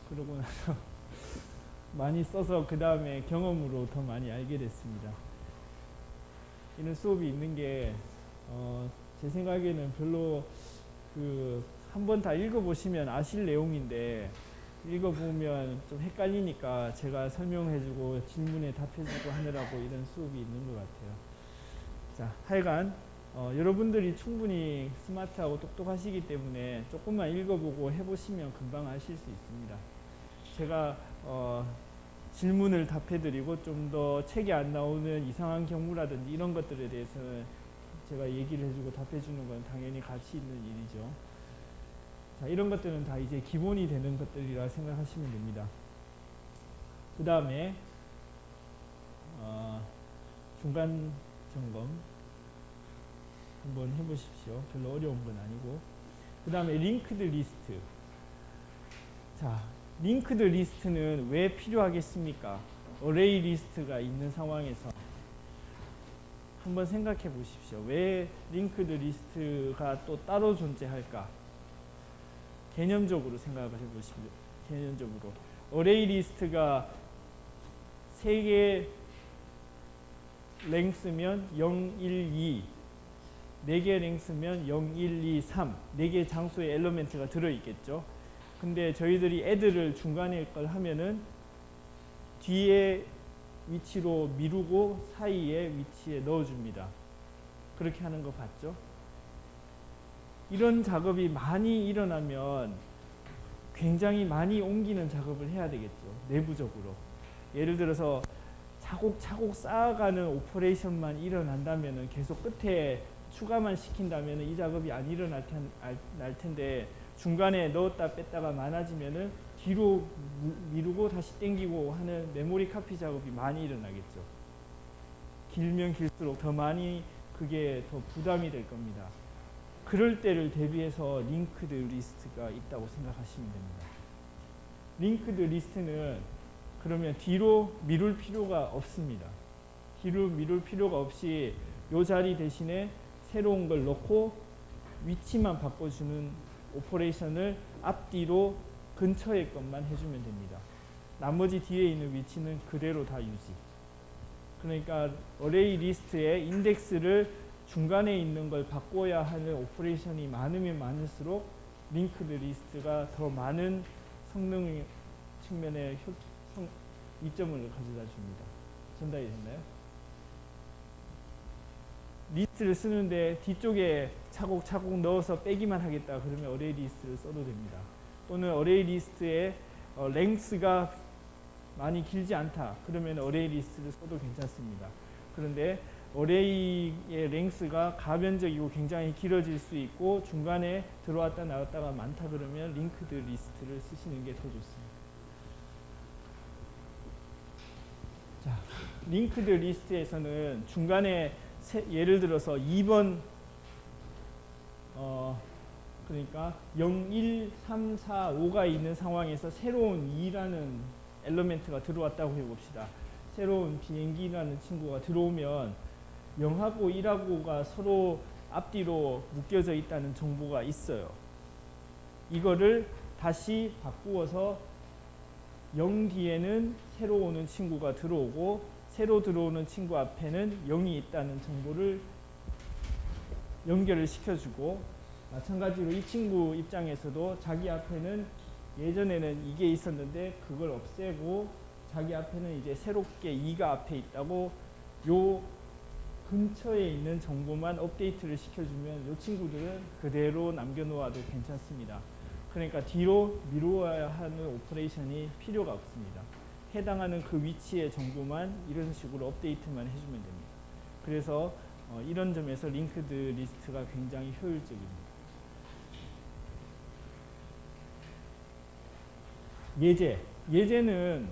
그러고 나서 많이 써서 그 다음에 경험으로 더 많이 알게 됐습니다. 이런 수업이 있는 게 제 생각에는 별로 한번 다 읽어보시면 아실 내용인데 읽어보면 좀 헷갈리니까 제가 설명해주고 질문에 답해주고 하느라고 이런 수업이 있는 것 같아요. 자, 하여간 여러분들이 충분히 스마트하고 똑똑하시기 때문에 조금만 읽어보고 해보시면 금방 아실 수 있습니다. 제가 질문을 답해드리고 좀 더 책에 안 나오는 이상한 경우라든지 이런 것들에 대해서는 제가 얘기를 해주고 답해주는 건 당연히 가치 있는 일이죠. 자, 이런 것들은 다 이제 기본이 되는 것들이라 생각하시면 됩니다. 그 다음에 중간 점검 한번 해보십시오. 별로 어려운 건 아니고. 그 다음에 링크드 리스트. 자, 링크드 리스트는 왜 필요하겠습니까? 어레이 리스트가 있는 상황에서 한번 생각해 보십시오. 왜 링크드 리스트가 또 따로 존재할까? 개념적으로 생각을 해보십시오. 개념적으로. 어레이 리스트가 3개 랭스면 0, 1, 2 4개 랭스면 0, 1, 2, 3 4개 장소의 엘리멘트가 들어있겠죠. 근데 저희들이 애들을 중간에 걸 하면은 뒤에 위치로 미루고 사이에 위치에 넣어줍니다. 그렇게 하는 거 봤죠? 이런 작업이 많이 일어나면 굉장히 많이 옮기는 작업을 해야 되겠죠. 내부적으로. 예를 들어서 차곡차곡 쌓아가는 오퍼레이션만 일어난다면 계속 끝에 추가만 시킨다면 이 작업이 안 일어날 텐데 중간에 넣었다 뺐다가 많아지면 뒤로 미루고 다시 당기고 하는 메모리 카피 작업이 많이 일어나겠죠. 길면 길수록 더 많이 그게 더 부담이 될 겁니다. 그럴 때를 대비해서 링크드 리스트가 있다고 생각하시면 됩니다. 링크드 리스트는 그러면 뒤로 미룰 필요가 없습니다. 뒤로 미룰 필요가 없이 이 자리 대신에 새로운 걸 넣고 위치만 바꿔주는 오퍼레이션을 앞뒤로 근처의 것만 해주면 됩니다. 나머지 뒤에 있는 위치는 그대로 다 유지. 그러니까 어레이 리스트의 인덱스를 중간에 있는 걸 바꿔야 하는 오퍼레이션이 많으면 많을수록 링크드 리스트가 더 많은 성능 측면의 이점을 가져다 줍니다. 전달이 됐나요? 리스트를 쓰는데 뒤쪽에 차곡차곡 넣어서 빼기만 하겠다 그러면 어레이 리스트를 써도 됩니다. 또는 어레이 리스트의 랭스가 많이 길지 않다 그러면 어레이 리스트를 써도 괜찮습니다. 그런데 어레이의 랭스가 가변적이고 굉장히 길어질 수 있고 중간에 들어왔다 나왔다가 많다 그러면 링크드 리스트를 쓰시는 게 더 좋습니다. 자, 링크드 리스트에서는 중간에 예를 들어서 2번 그러니까 0, 1, 3, 4, 5가 있는 상황에서 새로운 2라는 엘리멘트가 들어왔다고 해봅시다. 새로운 비행기라는 친구가 들어오면 0하고 1하고가 서로 앞뒤로 묶여져 있다는 정보가 있어요. 이거를 다시 바꾸어서 0 뒤에는 새로 오는 친구가 들어오고 새로 들어오는 친구 앞에는 0이 있다는 정보를 연결을 시켜주고 마찬가지로 이 친구 입장에서도 자기 앞에는 예전에는 이게 있었는데 그걸 없애고 자기 앞에는 이제 새롭게 2가 앞에 있다고 요 근처에 있는 정보만 업데이트를 시켜주면 이 친구들은 그대로 남겨놓아도 괜찮습니다. 그러니까 뒤로 미루어야 하는 오퍼레이션이 필요가 없습니다. 해당하는 그 위치의 정보만 이런 식으로 업데이트만 해주면 됩니다. 그래서 이런 점에서 링크드 리스트가 굉장히 효율적입니다. 예제는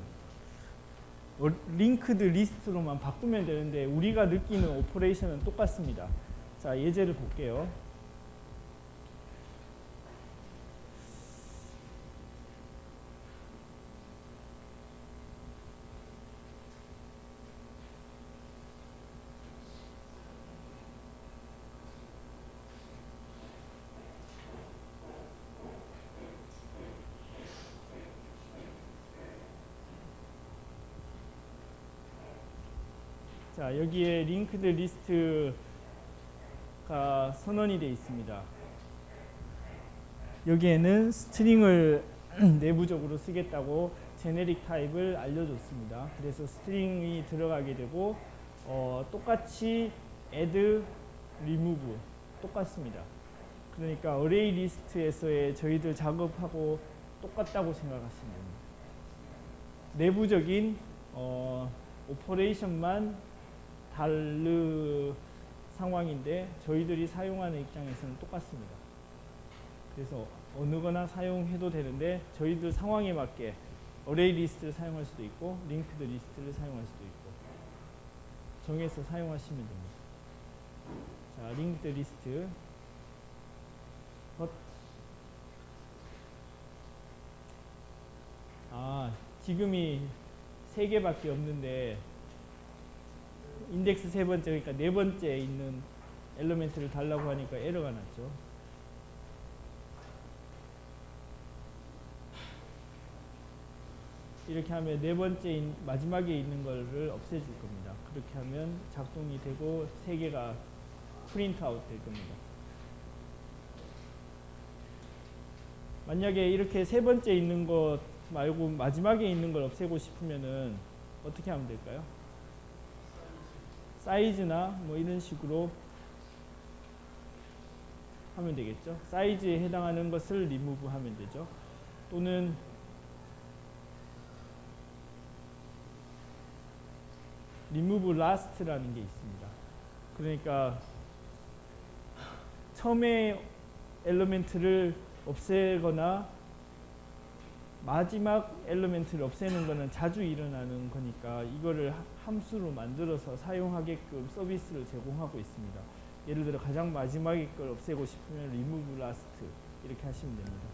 링크드 리스트로만 바꾸면 되는데 우리가 느끼는 오퍼레이션은 똑같습니다. 자, 예제를 볼게요. 자, 여기에 링크드 리스트가 선언이 되어 있습니다. 여기에는 스트링을 내부적으로 쓰겠다고 제네릭 타입을 알려줬습니다. 그래서 스트링이 들어가게 되고 똑같이 add, remove 똑같습니다. 그러니까 어레이 리스트에서의 저희들 작업하고 똑같다고 생각하시면 됩니다. 내부적인 오퍼레이션만 다른 상황인데 저희들이 사용하는 입장에서는 똑같습니다. 그래서 어느 거나 사용해도 되는데 저희들 상황에 맞게 어레이 리스트를 사용할 수도 있고 링크드 리스트를 사용할 수도 있고 정해서 사용하시면 됩니다. 자, 링크드 리스트 지금이 3개밖에 없는데 인덱스 3번째 그러니까 4번째에 있는 엘리멘트를 달라고 하니까 에러가 났죠. 이렇게 하면 4번째 마지막에 있는 거를 없애줄 겁니다. 그렇게 하면 작동이 되고 3개가 프린트 아웃 될 겁니다. 만약에 이렇게 3번째 있는 것 말고 마지막에 있는 걸 없애고 싶으면은 어떻게 하면 될까요? 사이즈나 뭐 이런 식으로 하면 되겠죠. 사이즈에 해당하는 것을 remove 하면 되죠. 또는 remove last라는 게 있습니다. 그러니까 처음에 엘리멘트를 없애거나 마지막 엘리멘트를 없애는 것은 자주 일어나는 거니까 이거를 함수로 만들어서 사용하게끔 서비스를 제공하고 있습니다. 예를 들어 가장 마지막에 걸 없애고 싶으면 remove last 이렇게 하시면 됩니다.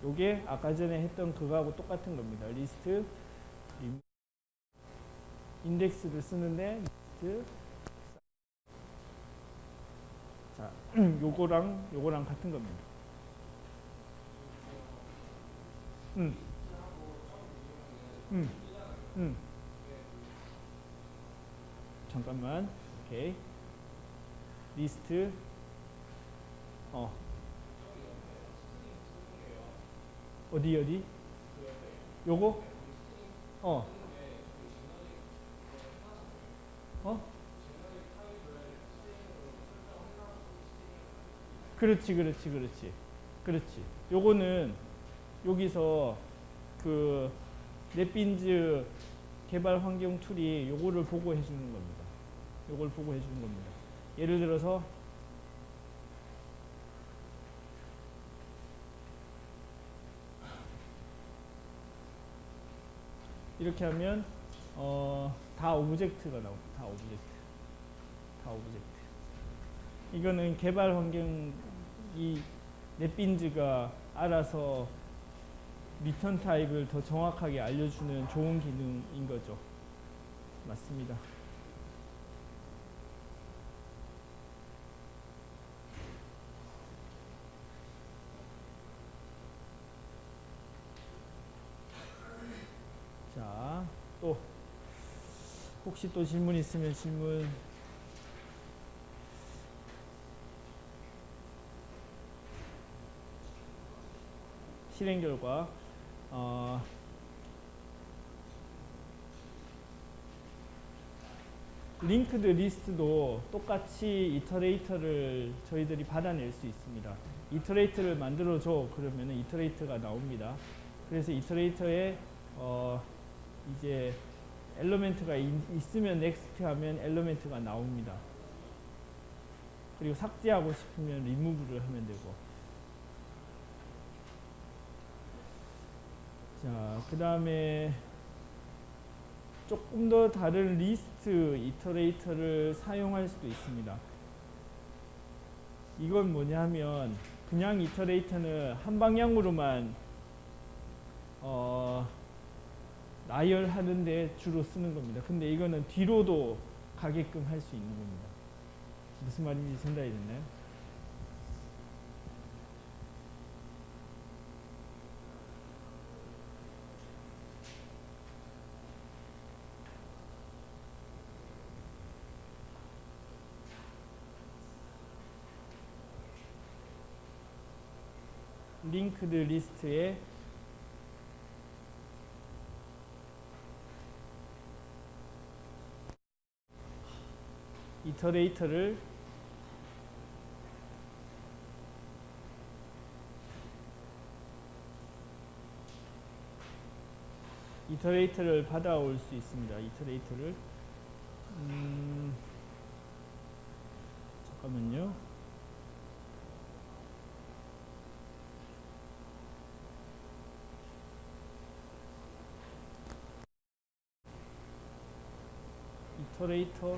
요게 아까 전에 했던 그거하고 똑같은 겁니다. 리스트 인덱스를 쓰는데 리스트 자, 요거랑 같은 겁니다. 잠깐만. 오케이. 리스트 어디 요거 그렇지. 요거는 여기서 그 넷빈즈 개발 환경 툴이 요거를 보고 해주는 겁니다. 요걸 보고 해주는 겁니다. 예를 들어서 이렇게 하면 다 오브젝트가 나옵니다. 다 오브젝트. 이거는 개발 환경 이 넷빈즈가 알아서 리턴 타입을 더 정확하게 알려주는 좋은 기능인 거죠. 맞습니다. 자, 또 혹시 또 질문 있으면 질문. 실행 결과 링크드 리스트도 똑같이 이터레이터를 저희들이 받아낼 수 있습니다. 이터레이터를 만들어줘 그러면 이터레이터가 나옵니다. 그래서 이터레이터에 이제 엘리멘트가 있으면 넥스트 하면 엘리멘트가 나옵니다. 그리고 삭제하고 싶으면 리무브를 하면 되고. 자, 그 다음에 조금 더 다른 리스트 이터레이터를 사용할 수도 있습니다. 이건 뭐냐면 그냥 이터레이터는 한 방향으로만 나열하는데 주로 쓰는 겁니다. 근데 이거는 뒤로도 가게끔 할 수 있는 겁니다. 무슨 말인지 전달이 됐나요? 링크드 리스트에 이터레이터를 받아올 수 있습니다. 이터레이터를 잠깐만요. 이터레이터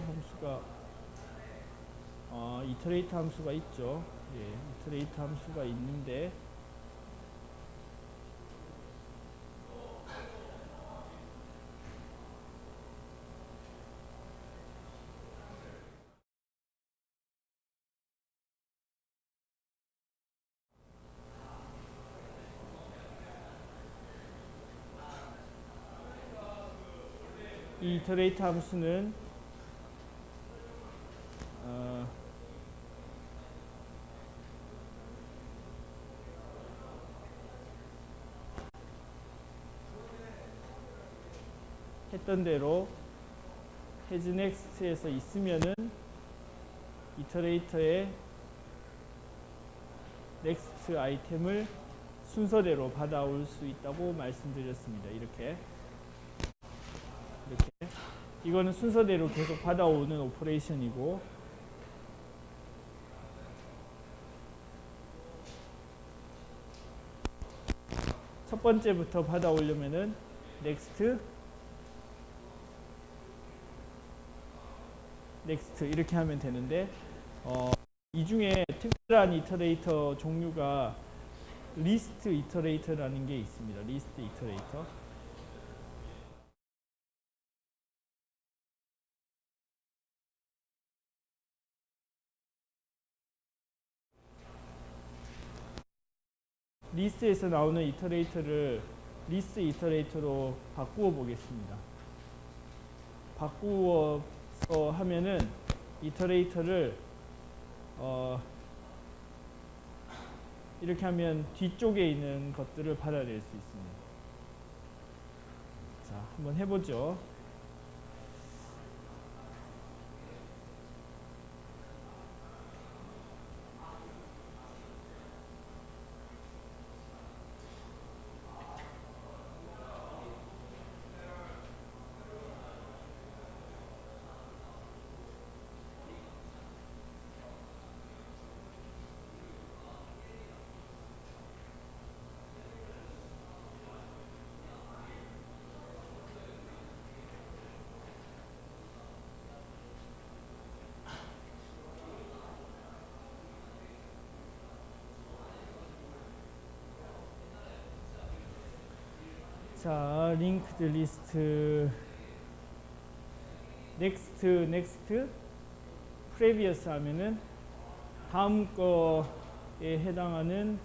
함수가 있죠. 예, 이터레이터 함수가 있는데 이 이터레이터 함수는 했던 대로 hasNext에서 있으면은 이터레이터에 넥스트 아이템을 순서대로 받아올 수 있다고 말씀드렸습니다. 이렇게 이거는 순서대로 계속 받아오는 오퍼레이션이고, 첫 번째부터 받아오려면은 넥스트 이렇게 하면 되는데, 이 중에 특별한 이터레이터 종류가 리스트 이터레이터라는 게 있습니다. 리스트 이터레이터. 리스트에서 나오는 이터레이터를 리스트 이터레이터로 바꾸어 보겠습니다. 바꾸어서 하면은 이터레이터를 이렇게 하면 뒤쪽에 있는 것들을 받아낼 수 있습니다. 자, 한번 해보죠. 자, linked list, next, previous 하면은 다음 거에 해당하는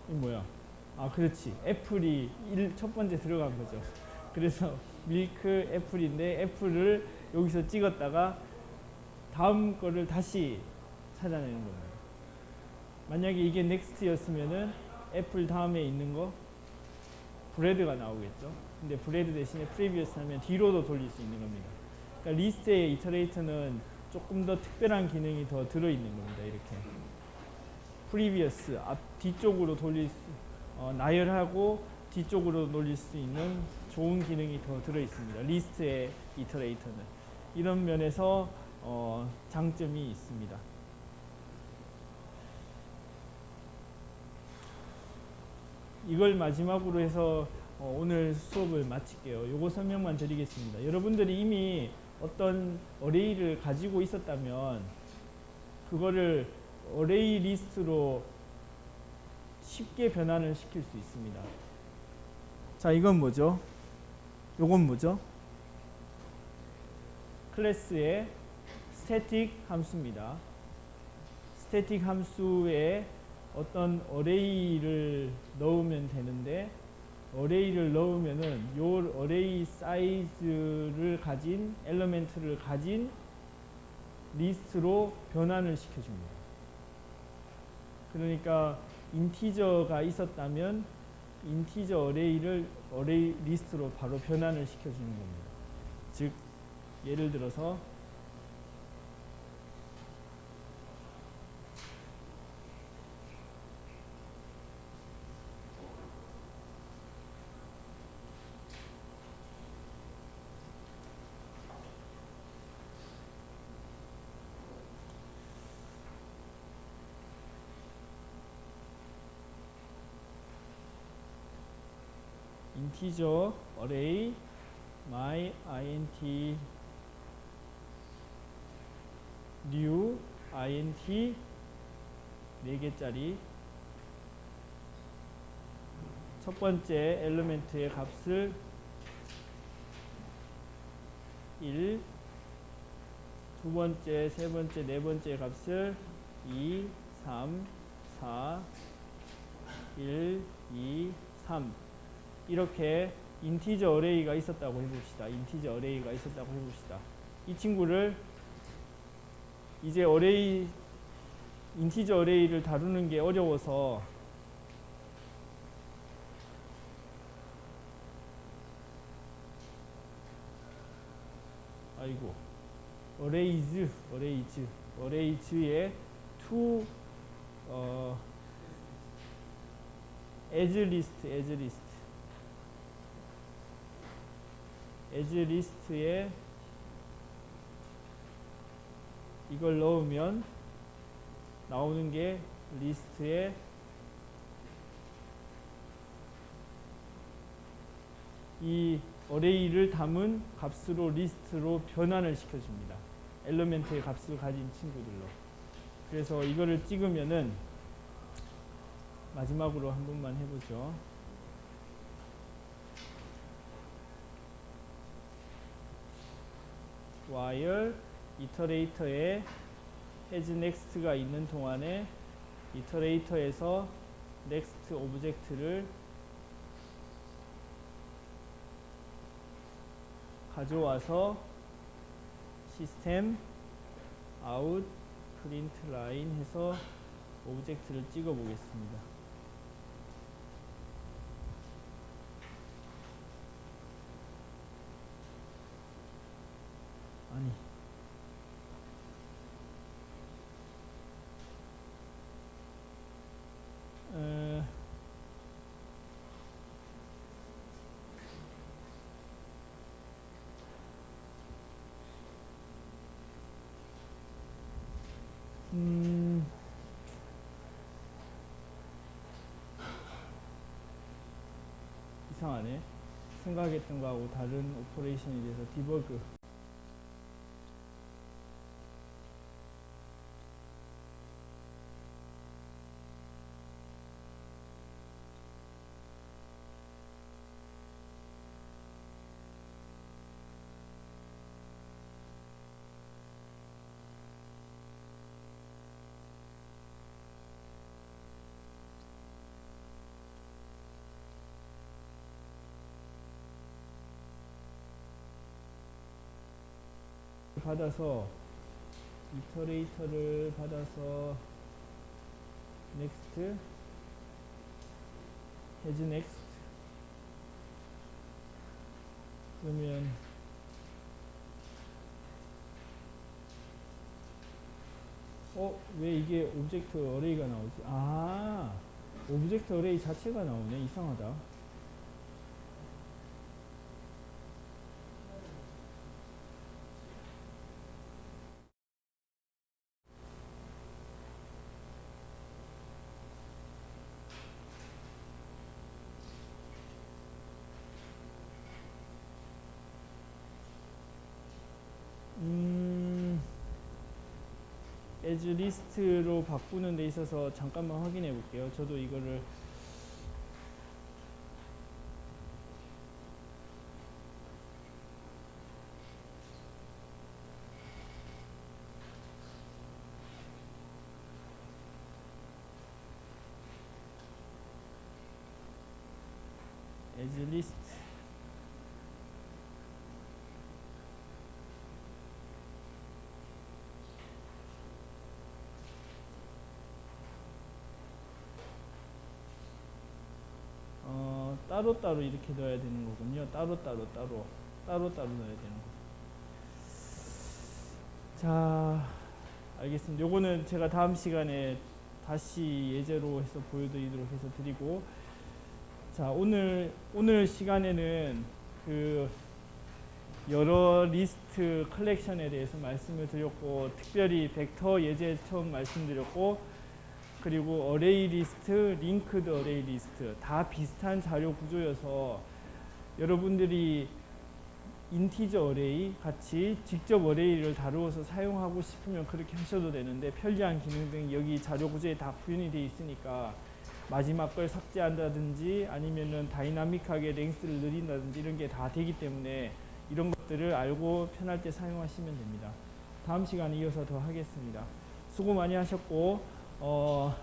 이 뭐야? 아, 그렇지. 애플이 첫 번째 들어간 거죠. 그래서 밀크 애플인데 애플을 여기서 찍었다가 다음 거를 다시 찾아내는 겁니다. 만약에 이게 넥스트였으면은 애플 다음에 있는 거 브레드가 나오겠죠. 근데 브레드 대신에 프리비어스 하면 뒤로도 돌릴 수 있는 겁니다. 그러니까 리스트의 이터레이터는 조금 더 특별한 기능이 더 들어있는 겁니다. 이렇게 프리비어스 뒤쪽으로 돌릴 수 나열하고 뒤쪽으로 돌릴 수 있는 좋은 기능이 더 들어있습니다. 리스트의 이터레이터는 이런 면에서 장점이 있습니다. 이걸 마지막으로 해서 오늘 수업을 마칠게요. 요거 설명만 드리겠습니다. 여러분들이 이미 어떤 어레이를 가지고 있었다면 그거를 어레이 리스트로 쉽게 변환을 시킬 수 있습니다. 자, 이건 뭐죠? 요건 뭐죠? 클래스의 스태틱 함수입니다. 스태틱 함수에 어떤 어레이를 넣으면 되는데, 어레이를 넣으면은 요 어레이 사이즈를 가진 엘리멘트를 가진 리스트로 변환을 시켜줍니다. 그러니까 인티저가 있었다면 인티저 어레이를 어레이 리스트로 바로 변환을 시켜주는 겁니다. 즉, 예를 들어서 인티저 어레이 my int new int 4개짜리 첫 번째 엘리멘트의 값을 1, 두 번째, 세 번째, 네 번째 값을 2, 3, 4, 1, 2, 3 이렇게 인티저 어레이가 있었다고 해봅시다. 인티저 어레이가 있었다고 해봅시다. 이 친구를 이제 어레이 인티저 어레이를 다루는 게 어려워서 어레이즈 어레이즈의 to as list에 이걸 넣으면 나오는 게 리스트에 이 어레이를 담은 값으로 리스트로 변환을 시켜줍니다. 엘리멘트의 값을 가진 친구들로. 그래서 이거를 찍으면은 마지막으로 한 번만 해보죠. while 이터레이터에 has next가 있는 동안에 이터레이터에서 next 오브젝트를 가져와서 시스템 out print line 해서 오브젝트를 찍어 보겠습니다. 아니 이상하네. 생각했던 거하고 다른 오퍼레이션에 대해서 디버그. 받아서 이터레이터를 받아서 next has next 그러면 왜 이게 오브젝트 어레이가 나오지? 아, 오브젝트 어레이 자체가 나오네. 이상하다. as list로 바꾸는 데 있어서 잠깐만 확인해 볼게요. 저도 이거를 as list 따로따로 이렇게 넣어야 되는 거군요. 따로따로 넣어야 되는 거. 자, 알겠습니다. 요거는 제가 다음 시간에 다시 예제로 해서 보여드리도록 해서 드리고, 자, 오늘 시간에는 그 여러 리스트 컬렉션에 대해서 말씀을 드렸고, 특별히 벡터 예제 처음 말씀드렸고, 그리고 어레이 리스트, 링크드 어레이 리스트 다 비슷한 자료 구조여서 여러분들이 인티저 어레이 같이 직접 어레이를 다루어서 사용하고 싶으면 그렇게 하셔도 되는데, 편리한 기능 등 여기 자료 구조에 다 구현이 되어 있으니까 마지막 걸 삭제한다든지 아니면은 다이나믹하게 랭스를 늘린다든지 이런 게 다 되기 때문에 이런 것들을 알고 편할 때 사용하시면 됩니다. 다음 시간에 이어서 더 하겠습니다. 수고 많이 하셨고,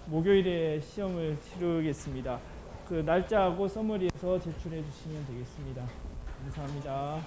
목요일에 시험을 치르겠습니다. 그 날짜하고 서머리에서 제출해 주시면 되겠습니다. 감사합니다.